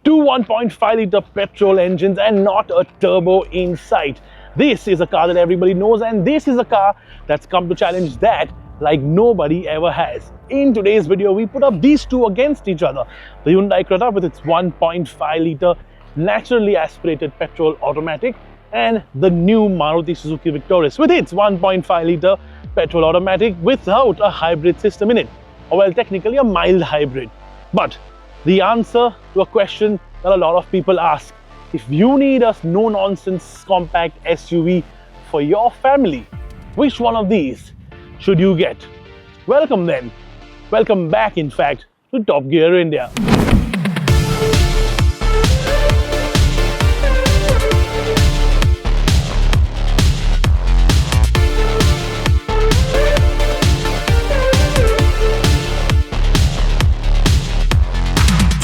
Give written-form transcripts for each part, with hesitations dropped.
Two 1.5-litre petrol engines and not a turbo in sight. This is a car that everybody knows, and this is a car that's come to challenge that like nobody ever has. In today's video, we put up these two against each other. The Hyundai Creta with its 1.5-litre naturally aspirated petrol automatic, and the new Maruti Suzuki Victoris with its 1.5-litre petrol automatic without a hybrid system in it. Or well, technically a mild hybrid. But the answer to a question that a lot of people ask: if you need a no-nonsense compact SUV for your family, which one of these should you get? Welcome then. Welcome back, in fact, to Top Gear India.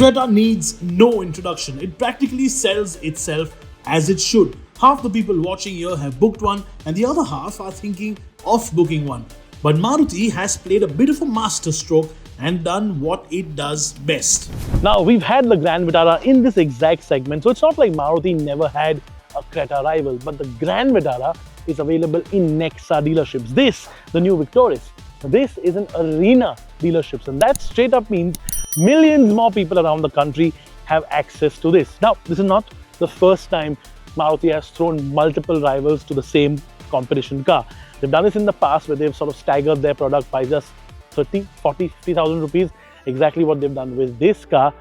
Creta needs no introduction. It practically sells itself as it should. Half the people watching here have booked one and the other half are thinking of booking one. But Maruti has played a bit of a masterstroke and done what it does best. Now, we've had the Grand Vitara in this exact segment, so it's not like Maruti never had a Creta rival, but the Grand Vitara is available in Nexa dealerships. This, the new Victoris, this is an arena dealerships, and that straight up means millions more people around the country have access to this. Now, this is not the first time Maruti has thrown multiple rivals to the same competition car. They've done this in the past where they've sort of staggered their product by just 30, 40, 50,000 rupees, exactly what they've done with this car.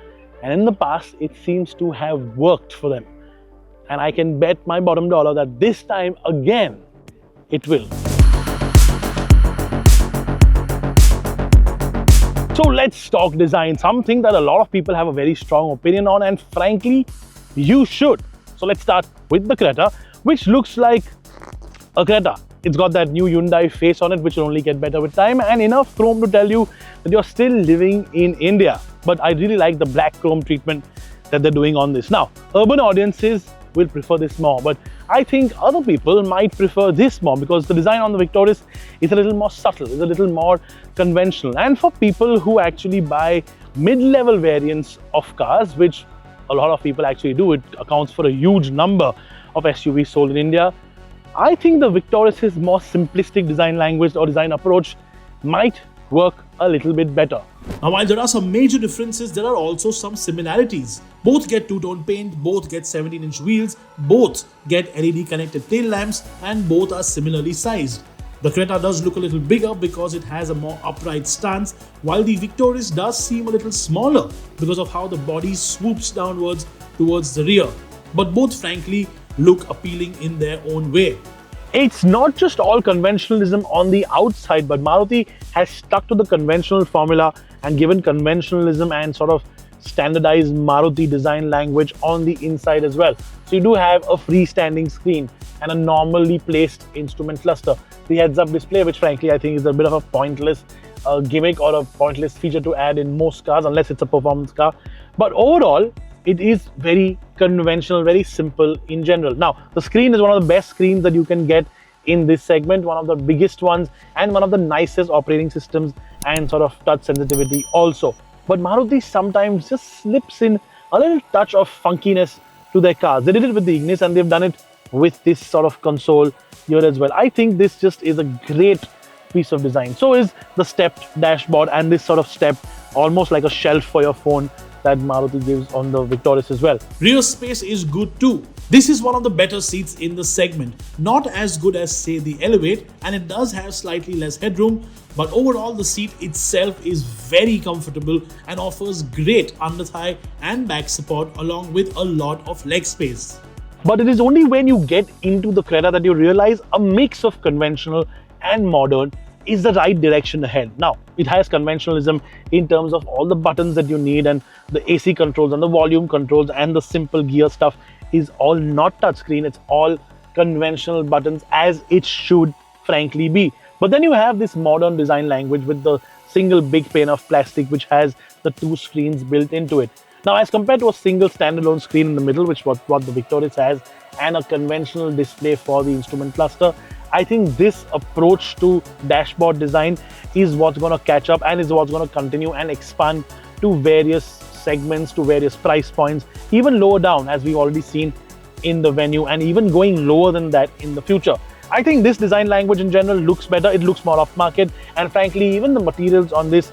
And in the past, it seems to have worked for them. And I can bet my bottom dollar that this time again, it will. So let's talk design, something that a lot of people have a very strong opinion on, and frankly, you should. So let's start with the Creta, which looks like a Creta. It's got that new Hyundai face on it, which will only get better with time, and enough chrome to tell you that you're still living in India. But I really like the black chrome treatment that they're doing on this. Now, urban audiences will prefer this more, but I think other people might prefer this more because the design on the Victoris is a little more subtle, is a little more conventional. And for people who actually buy mid-level variants of cars, which a lot of people actually do, it accounts for a huge number of SUVs sold in India, I think the Victoris' more simplistic design language or design approach might work a little bit better. Now, while there are some major differences, there are also some similarities. Both get two-tone paint, both get 17-inch wheels, both get LED connected tail lamps, and both are similarly sized. The Creta does look a little bigger because it has a more upright stance, while the Victoris does seem a little smaller because of how the body swoops downwards towards the rear. But both, frankly, look appealing in their own way. It's not just all conventionalism on the outside, but Maruti has stuck to the conventional formula and given conventionalism and sort of standardized Maruti design language on the inside as well. So you do have a freestanding screen and a normally placed instrument cluster. The heads-up display, which frankly I think is a bit of a pointless gimmick or a pointless feature to add in most cars unless it's a performance car. But overall, it is very conventional, very simple in general. Now, the screen is one of the best screens that you can get in this segment, one of the biggest ones and one of the nicest operating systems and sort of touch sensitivity also. But Maruti sometimes just slips in a little touch of funkiness to their cars. They did it with the Ignis and they've done it with this sort of console here as well. I think this just is a great piece of design. So is the stepped dashboard and this sort of step, almost like a shelf for your phone, that Maruti gives on the Victoris as well. Rear space is good too. This is one of the better seats in the segment. Not as good as, say, the Elevate, and it does have slightly less headroom, but overall the seat itself is very comfortable and offers great under-thigh and back support along with a lot of leg space. But it is only when you get into the Creta that you realize a mix of conventional and modern is the right direction ahead. Now, it has conventionalism in terms of all the buttons that you need, and the AC controls and the volume controls and the simple gear stuff is all not touchscreen. It's all conventional buttons, as it should frankly be. But then you have this modern design language with the single big pane of plastic which has the two screens built into it. Now, as compared to a single standalone screen in the middle, which was what the Victoris has, and a conventional display for the instrument cluster, I think this approach to dashboard design is what's going to catch up and is what's going to continue and expand to various segments to various price points, even lower down, as we've already seen in the venue, and even going lower than that in the future. I think this design language in general looks better. It looks more upmarket, and frankly, even the materials on this,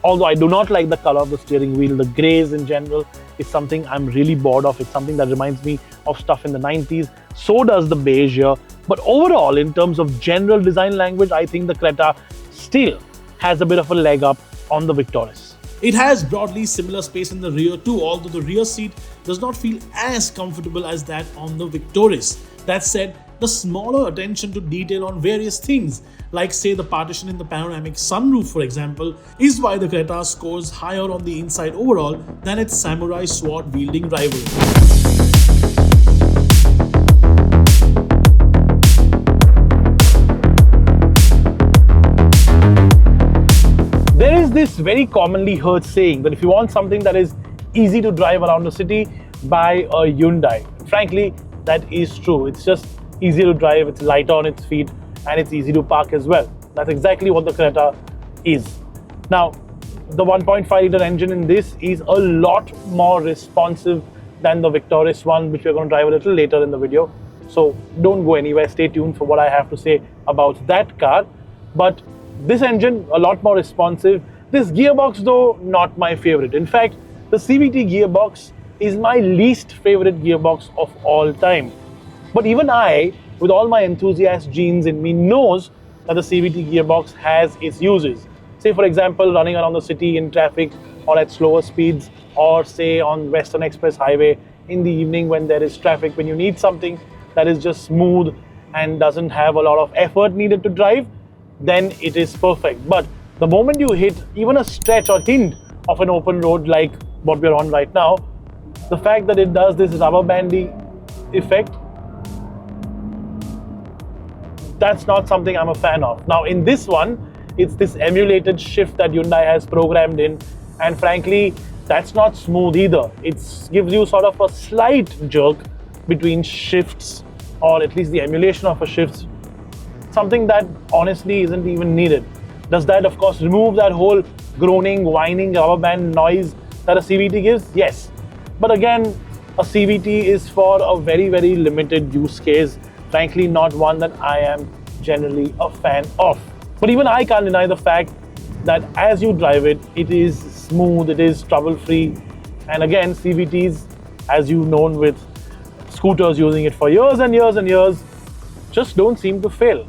although I do not like the color of the steering wheel, the grays in general is something I'm really bored of. It's something that reminds me of stuff in the 90s. So does the beige here. But overall, in terms of general design language, I think the Creta still has a bit of a leg up on the Victoris. It has broadly similar space in the rear too, although the rear seat does not feel as comfortable as that on the Victoris. That said, the smaller attention to detail on various things, like say the partition in the panoramic sunroof for example, is why the Creta scores higher on the inside overall than its samurai sword wielding rival. There is this very commonly heard saying that if you want something that is easy to drive around the city, buy a Hyundai. Frankly, that is true. It's just easy to drive, it's lighter on its feet, and it's easy to park as well. That's exactly what the Creta is. Now, the 1.5 litre engine in this is a lot more responsive than the Victoris one, which we're going to drive a little later in the video. So don't go anywhere, stay tuned for what I have to say about that car. But this engine, a lot more responsive. This gearbox though, not my favorite. In fact, the CVT gearbox is my least favorite gearbox of all time. But even I, with all my enthusiast genes in me, knows that the CVT gearbox has its uses. Say for example, running around the city in traffic or at slower speeds, or say on Western Express Highway in the evening when there is traffic, when you need something that is just smooth and doesn't have a lot of effort needed to drive, then it is perfect. But the moment you hit even a stretch or hint of an open road like what we're on right now, the fact that it does this rubber bandy effect, that's not something I'm a fan of. Now in this one, it's this emulated shift that Hyundai has programmed in, and frankly, that's not smooth either. It gives you sort of a slight jerk between shifts, or at least the emulation of a shift, something that honestly isn't even needed. Does that of course remove that whole groaning, whining rubber band noise that a CVT gives? Yes. But again, a CVT is for a very, very limited use case. Frankly, not one that I am generally a fan of. But even I can't deny the fact that as you drive it, it is smooth, it is trouble-free. And again, CVTs, as you've known with scooters using it for years and years and years, just don't seem to fail.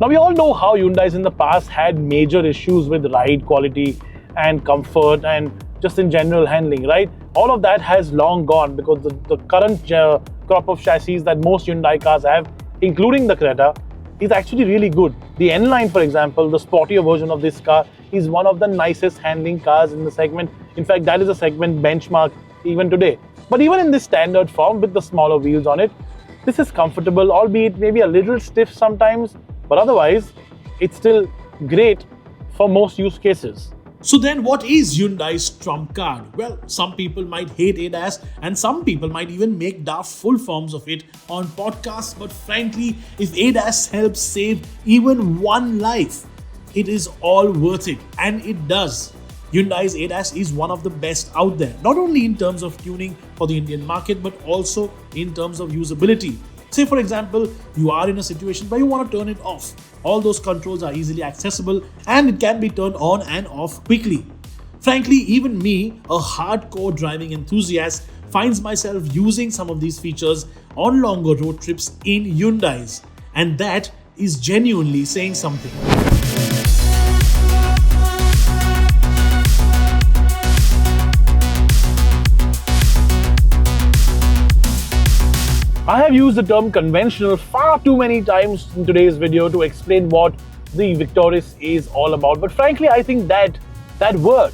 Now we all know how Hyundais in the past had major issues with ride quality and comfort and just in general handling, right? All of that has long gone because the current crop of chassis that most Hyundai cars have, including the Creta, is actually really good. The N-Line, for example, the sportier version of this car, is one of the nicest handling cars in the segment. In fact, that is a segment benchmark even today. But even in this standard form with the smaller wheels on it, this is comfortable, albeit maybe a little stiff sometimes, but otherwise, it's still great for most use cases. So then what is Hyundai's trump card? Well, some people might hate ADAS and some people might even make daft full forms of it on podcasts, but frankly, if ADAS helps save even one life, it is all worth it, and it does. Hyundai's ADAS is one of the best out there, not only in terms of tuning for the Indian market, but also in terms of usability. Say for example, you are in a situation where you want to turn it off. All those controls are easily accessible and it can be turned on and off quickly. Frankly, even me, a hardcore driving enthusiast, finds myself using some of these features on longer road trips in Hyundais. And that is genuinely saying something. I have used the term conventional far too many times in today's video to explain what the Victoris is all about. But frankly, I think that word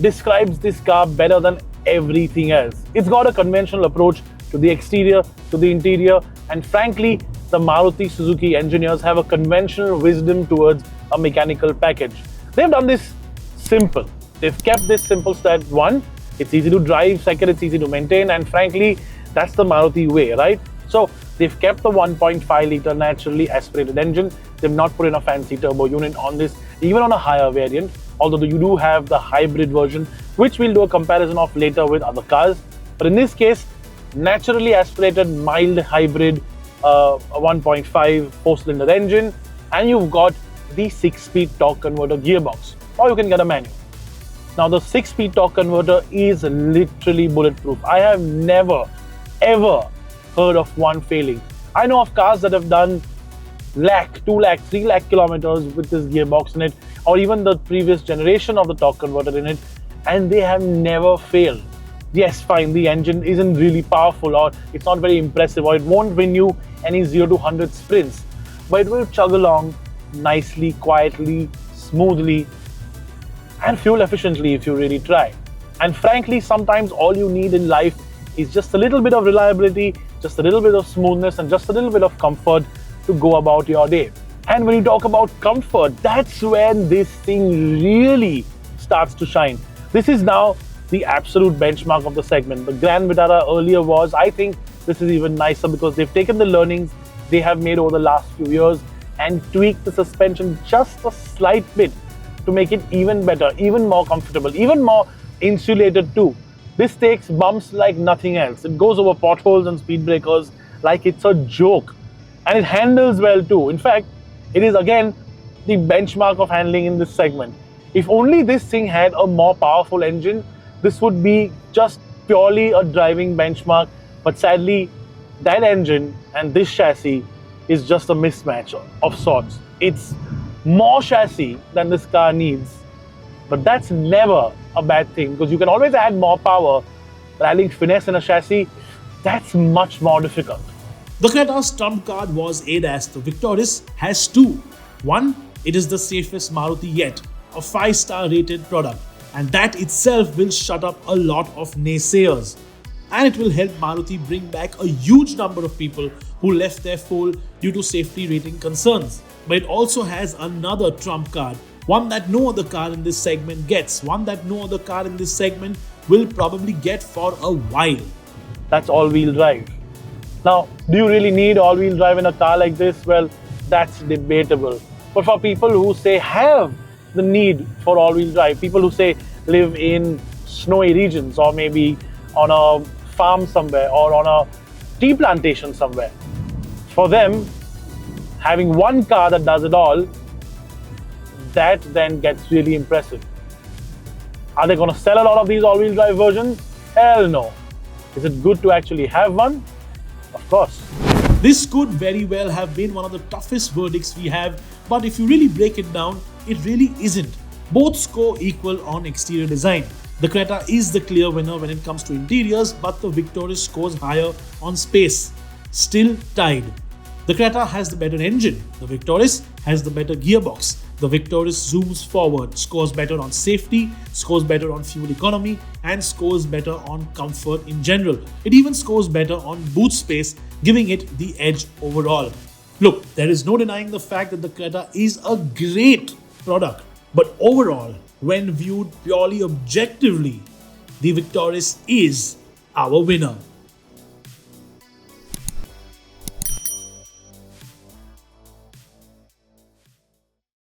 describes this car better than everything else. It's got a conventional approach to the exterior, to the interior, and frankly, the Maruti Suzuki engineers have a conventional wisdom towards a mechanical package. They've done this simple. They've kept this simple so that one, it's easy to drive, second, it's easy to maintain, and frankly, that's the Maruti way, right? So they've kept the 1.5 litre naturally aspirated engine. They've not put in a fancy turbo unit on this, even on a higher variant. Although you do have the hybrid version which we'll do a comparison of later with other cars. But in this case, naturally aspirated mild hybrid, a 1.5 4-cylinder engine, and you've got the 6-speed torque converter gearbox, or you can get a manual. Now the 6-speed torque converter is literally bulletproof. I have never ever heard of one failing. I know of cars that have done lakh, 2 lakh, 3 lakh kilometers with this gearbox in it, or even the previous generation of the torque converter in it, and they have never failed. Yes, fine, the engine isn't really powerful, or it's not very impressive, or it won't win you any 0 to 100 sprints, but it will chug along nicely, quietly, smoothly, and fuel efficiently if you really try. And frankly, sometimes all you need in life is just a little bit of reliability, just a little bit of smoothness, and just a little bit of comfort to go about your day. And when you talk about comfort, that's when this thing really starts to shine. This is now the absolute benchmark of the segment. The Grand Vitara earlier was. I think this is even nicer because they've taken the learnings they have made over the last few years and tweaked the suspension just a slight bit to make it even better, even more comfortable, even more insulated too. This takes bumps like nothing else. It goes over potholes and speed breakers like it's a joke. And it handles well too. In fact, it is again the benchmark of handling in this segment. If only this thing had a more powerful engine, this would be just purely a driving benchmark. But sadly, that engine and this chassis is just a mismatch of sorts. It's more chassis than this car needs. But that's never a bad thing because you can always add more power, but adding finesse in a chassis, that's much more difficult. The Creta's trump card was ADAS. The Victoris has two. One, it is the safest Maruti yet, a 5-star rated product, and that itself will shut up a lot of naysayers. And it will help Maruti bring back a huge number of people who left their fold due to safety rating concerns. But it also has another trump card, one that no other car in this segment gets, one that no other car in this segment will probably get for a while. That's all-wheel drive. Now, do you really need all-wheel drive in a car like this? Well, that's debatable. But for people who say have the need for all-wheel drive, people who say live in snowy regions or maybe on a farm somewhere or on a tea plantation somewhere, for them, having one car that does it all, that then gets really impressive. Are they going to sell a lot of these all-wheel drive versions? Hell no. Is it good to actually have one? Of course. This could very well have been one of the toughest verdicts we have, but if you really break it down, it really isn't. Both score equal on exterior design. The Creta is the clear winner when it comes to interiors, but the Victoris scores higher on space. Still tied. The Creta has the better engine. The Victoris has the better gearbox. The Victoris zooms forward, scores better on safety, scores better on fuel economy, and scores better on comfort in general. It even scores better on boot space, giving it the edge overall. Look, there is no denying the fact that the Creta is a great product. But overall, when viewed purely objectively, the Victoris is our winner.